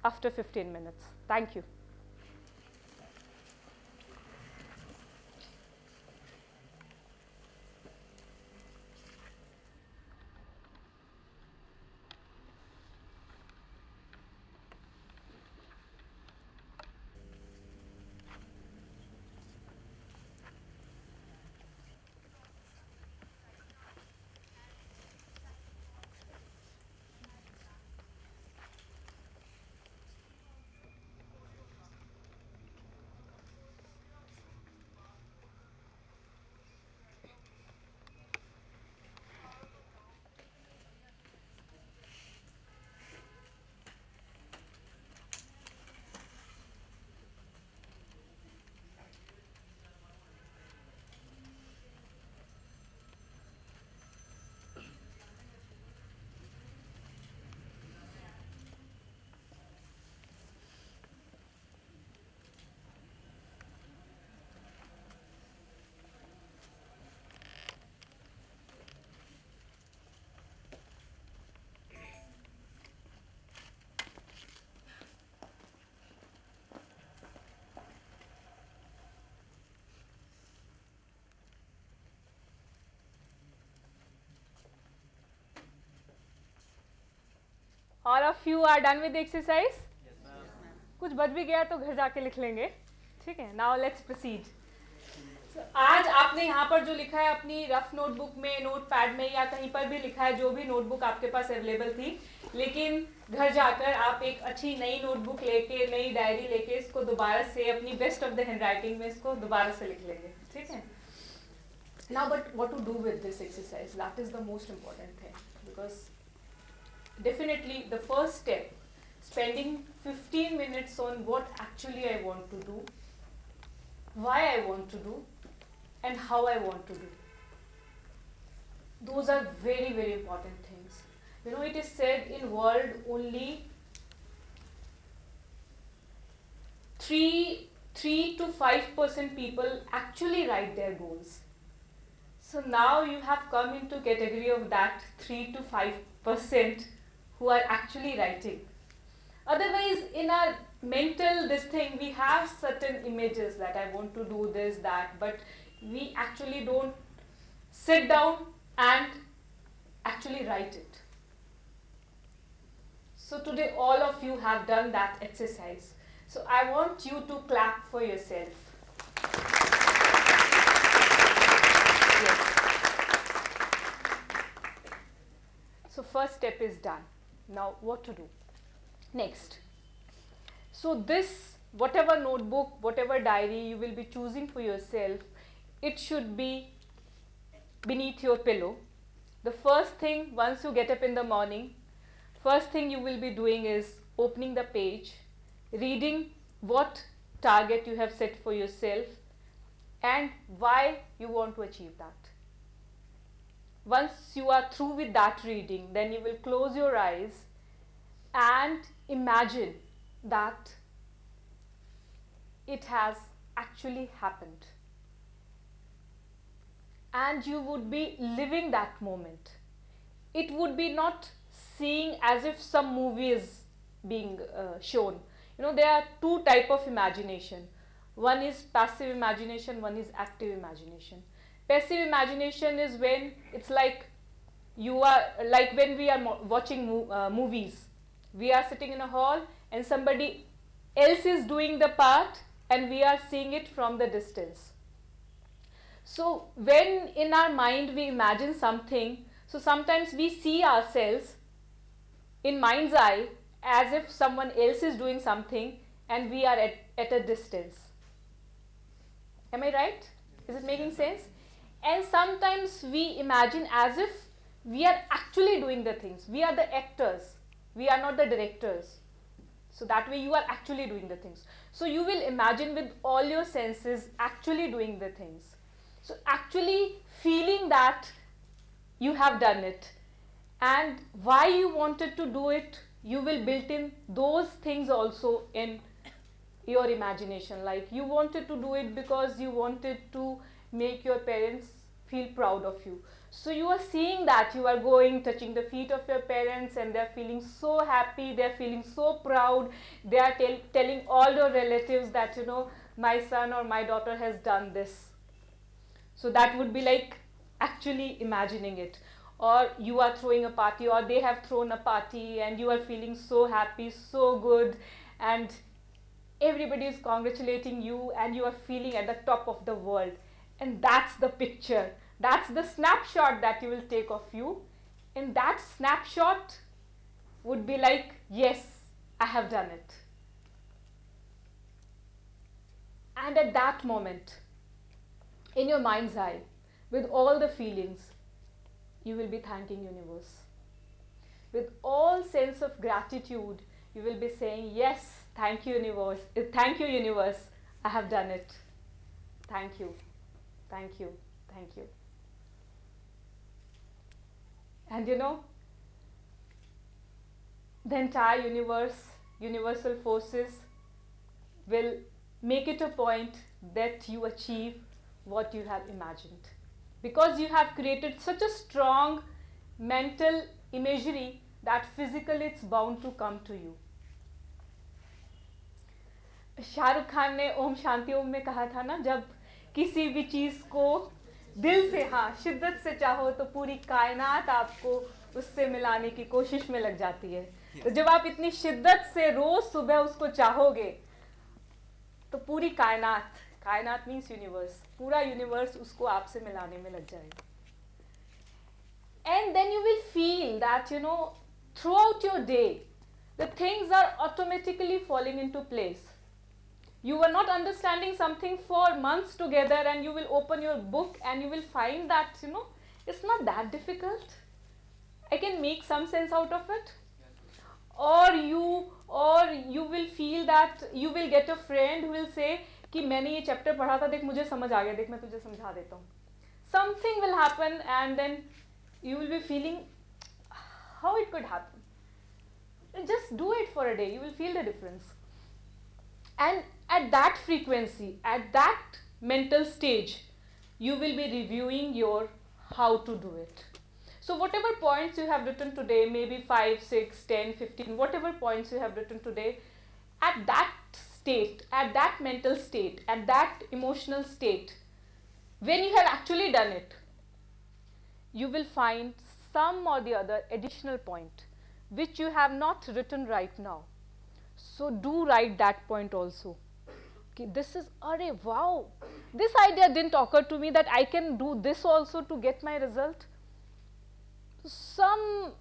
after 15 minutes. Thank you. All of you are done with the exercise? Yes, ma'am. कुछ बच भी गया तो घर जाके लिख लेंगे, ठीक है? Now let's proceed. So, आज आपने यहाँ पर जो लिखा है अपनी रफ नोटबुक में, नोट पैड में या कहीं पर भी लिखा है, जो भी नोटबुक आपके पास अवेलेबल थी, लेकिन घर जाकर आप एक अच्छी नई नोटबुक लेके, नई डायरी लेके इसको दोबारा से अपनी best of the hand writing में इसको दोबारा से लिख लेंगे, ठीक है? Now, but what to do with this exercise? That is the most important thing, because definitely the first step, spending 15 minutes on what actually I want to do, why I want to do, and how I want to do. Those are very, very important things. You know, it is said in world only 3 to 5% people actually write their goals. So now you have come into category of that 3 to 5% who are actually writing. Otherwise, in our mental we have certain images that I want to do this, that, but we actually don't sit down and actually write it. So today all of you have done that exercise. So I want you to clap for yourself. Yes. So first step is done. Now what to do? Next. So this, whatever notebook, whatever diary you will be choosing for yourself, it should be beneath your pillow. The first thing, once you get up in the morning, first thing you will be doing is opening the page, reading what target you have set for yourself and why you want to achieve that. Once you are through with that reading, then you will close your eyes and imagine that it has actually happened. And you would be living that moment. It would be not seeing as if some movie is being shown. You know, there are two types of imagination. One is passive imagination, one is active imagination. Passive imagination is when it's like you are, like when we are watching movies. We are sitting in a hall and somebody else is doing the part and we are seeing it from the distance. So when in our mind we imagine something, so sometimes we see ourselves in mind's eye as if someone else is doing something and we are at a distance. Am I right? Is it making sense? And sometimes we imagine as if we are actually doing the things. We are the actors. We are not the directors. So that way you are actually doing the things. So you will imagine with all your senses actually doing the things. So actually feeling that you have done it and why you wanted to do it, you will build in those things also in your imagination. Like you wanted to do it because you wanted to make your parents feel proud of you. So you are seeing that you are going, touching the feet of your parents, and they're feeling so happy, they're feeling so proud. They are telling all your relatives that, my son or my daughter has done this. So that would be like actually imagining it. Or you are throwing a party, or they have thrown a party, and you are feeling so happy, so good, and everybody is congratulating you, and you are feeling at the top of the world. And that's the picture, that's the snapshot that you will take of you. And that snapshot would be like, yes, I have done it. And at that moment, in your mind's eye, with all the feelings, you will be thanking universe. With all sense of gratitude, you will be saying, yes, thank you universe, thank you universe, I have done it. Thank you, thank you, thank you. And the entire universe, universal forces will make it a point that you achieve what you have imagined, because you have created such a strong mental imagery that physically it's bound to come to you. Shahrukh Khan ने ओम शांति ओम में कहा था ना, जब किसी भी चीज को दिल से, हाँ, शिद्दत से चाहो तो पूरी कायनात आपको उससे मिलाने की कोशिश में लग जाती है. तो जब आप इतनी शिद्दत से रोज सुबह उसको चाहोगे, तो पूरी कायनात, कायनात मीन्स यूनिवर्स, पूरा यूनिवर्स उसको आपसे मिलाने में लग जाएगा. And then you will feel that, throughout your day, the things are automatically falling into place. You were not understanding something for months together, and you will open your book and you will find that, it's not that difficult. I can make some sense out of it. Or you will feel that you will get a friend who will say कि मैंने ये chapter पढ़ा था, देख मुझे समझ आ गया, देख मैं तुझे समझा देता हूँ. Something will happen, and then you will be feeling how it could happen. Just do it for a day, you will feel the difference. And at that frequency, at that mental stage, you will be reviewing your how to do it. So whatever points you have written today, maybe 5, 6, 10, 15, whatever points you have written today, at that state, at that mental state, at that emotional state, when you have actually done it, you will find some or the other additional point which you have not written right now. So do write that point also. Okay, this is, arey wow, this idea didn't occur to me that I can do this also to get my result. Some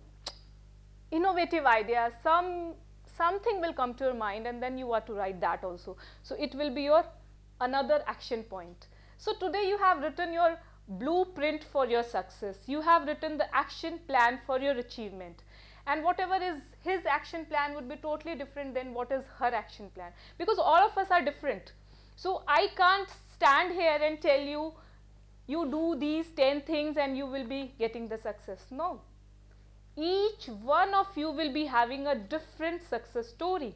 innovative idea, something will come to your mind, and then you are to write that also. So it will be your another action point. So today you have written your blueprint for your success. You have written the action plan for your achievement. And whatever is his action plan would be totally different than what is her action plan, because all of us are different. So I can't stand here and tell you, you do these 10 things and you will be getting the success. No. Each one of you will be having a different success story.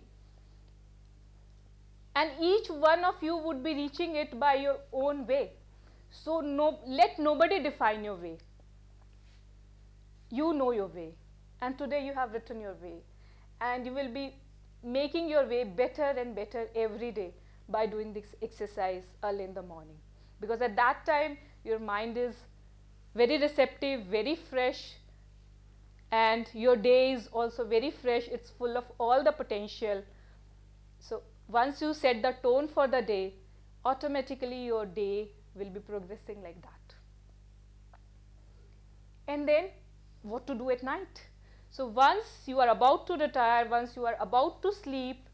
And each one of you would be reaching it by your own way. So let nobody define your way. You know your way. And today you have written your way. And you will be making your way better and better every day by doing this exercise early in the morning. Because at that time, your mind is very receptive, very fresh, and your day is also very fresh. It's full of all the potential. So once you set the tone for the day, automatically your day will be progressing like that. And then what to do at night? So once you are about to retire, once you are about to sleep,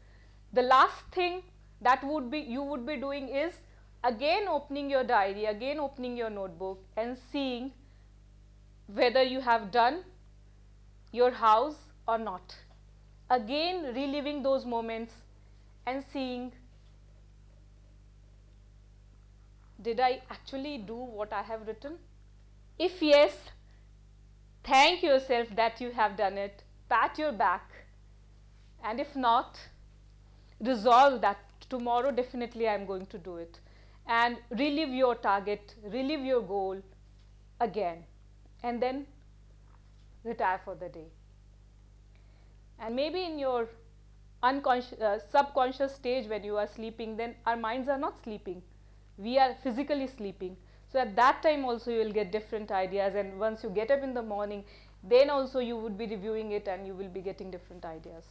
the last thing that you would be doing is again opening your diary, again opening your notebook and seeing whether you have done your house or not. Again reliving those moments and seeing, did I actually do what I have written? If yes, thank yourself that you have done it, pat your back, and if not, resolve that tomorrow definitely I am going to do it, and relive your target, relive your goal again. and then retire for the day. And maybe in your unconscious subconscious stage when you are sleeping, then our minds are not sleeping, we are physically sleeping. So at that time also you will get different ideas, and once you get up in the morning, then also you would be reviewing it and you will be getting different ideas.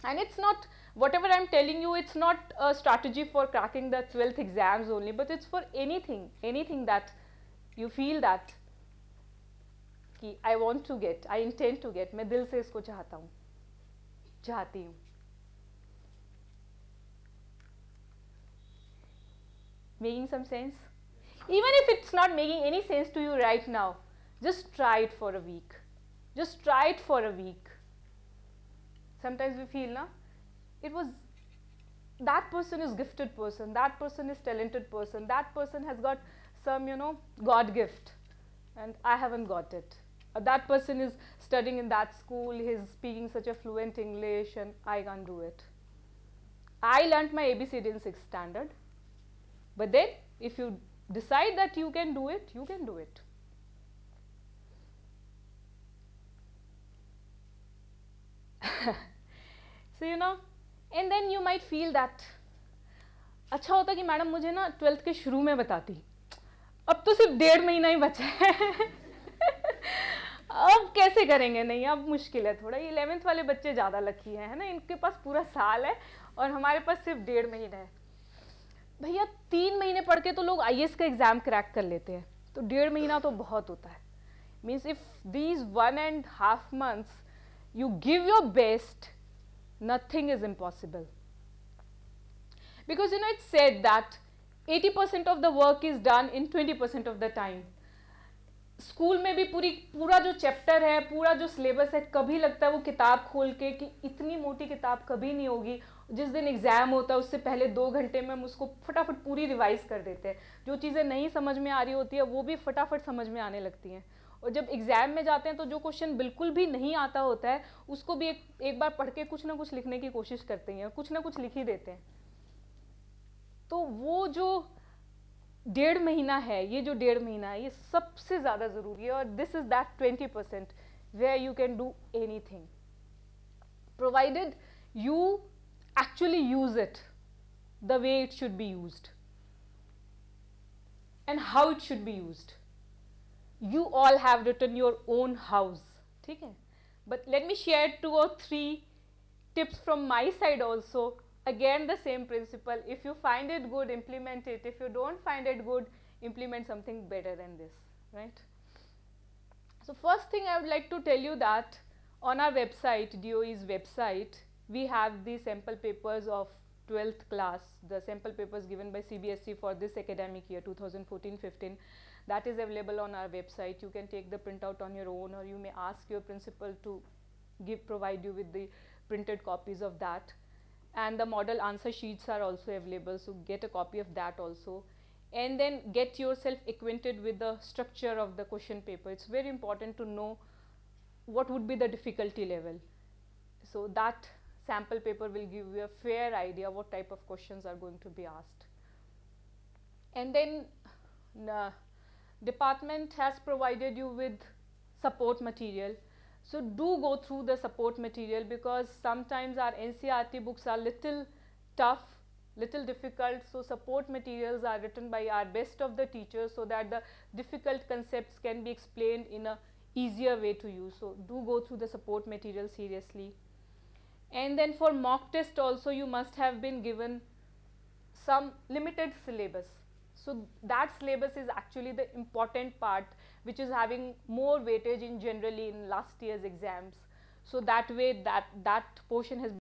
And it's not, whatever I'm telling you, it's not a strategy for cracking the 12th exams only, but it's for anything that you feel that कि I want to get, I intend to get, मैं दिल से इसको चाहता हूँ, चाहती हूँ. Making some sense? Even if it's not making any sense to you right now, just try it for a week. Just try it for a week. Sometimes we feel, na, it was, that person is gifted person, that person is talented person, that person has got some, God gift, and I haven't got it. That person is studying in that school, he's speaking such a fluent English, and I can't do it. I learnt my ABCD in 6th standard, but then if you decide that you can do it, you can do it. So and then you might feel that अच्छा होता कि madam मुझे ना 12th के शुरू में बताती, अब तो सिर्फ 1.5 महीना ही बचा है. अब कैसे करेंगे, नहीं अब मुश्किल है थोड़ा. 11th वाले बच्चे ज़्यादा लकी हैं, है ना, इनके पास पूरा साल है और हमारे पास सिर्फ 1.5 महीना है. भैया 3 महीने पढ़ के तो लोग IAS का एग्ज़ाम क्रैक कर लेते हैं, तो 1.5 महीना तो बहुत होता है. Means if these 1.5 months you give your best, nothing is impossible. Because it's said that 80% of the work is done in 20% of the time. School में भी पूरा जो चैप्टर है, पूरा जो सिलेबस है, कभी लगता है वो किताब खोल के कि इतनी मोटी किताब कभी नहीं होगी. जिस दिन एग्ज़ाम होता है उससे पहले 2 घंटे में हम उसको फटाफट पूरी रिवाइज कर देते हैं. जो चीज़ें नहीं समझ में आ रही होती है वो भी फटाफट समझ में आने लगती हैं. और जब एग्ज़ाम में जाते हैं तो जो क्वेश्चन बिल्कुल भी नहीं आता होता है उसको भी एक बार पढ़ के कुछ ना कुछ लिखने की कोशिश करते हैं, कुछ ना कुछ लिख ही देते हैं. तो वो जो 1.5 महीना है, ये जो 1.5 महीना है, ये सबसे ज़्यादा ज़रूरी है. और this is that 20% where you can do anything, provided you actually use it the way it should be used and how it should be used. You all have written your own house, ठीक है? But let me share 2 or 3 tips from my side also. Again the same principle, if you find it good, implement it. If you don't find it good, implement something better than this, right? So first thing I would like to tell you that on our website, DOE's website, we have the sample papers of 12th class, the sample papers given by CBSE for this academic year 2014-15. That is available on our website. You can take the printout on your own, or you may ask your principal to provide you with the printed copies of that. And the model answer sheets are also available, so get a copy of that also. And then get yourself acquainted with the structure of the question paper. It's very important to know what would be the difficulty level. So that sample paper will give you a fair idea what type of questions are going to be asked. And then department has provided you with support material. So do go through the support material, because sometimes our NCERT books are little tough, little difficult. So support materials are written by our best of the teachers so that the difficult concepts can be explained in a easier way to you. So do go through the support material seriously. And then for mock test also, you must have been given some limited syllabus. So that syllabus is actually the important part, which is having more weightage in generally in last year's exams. So that way that portion has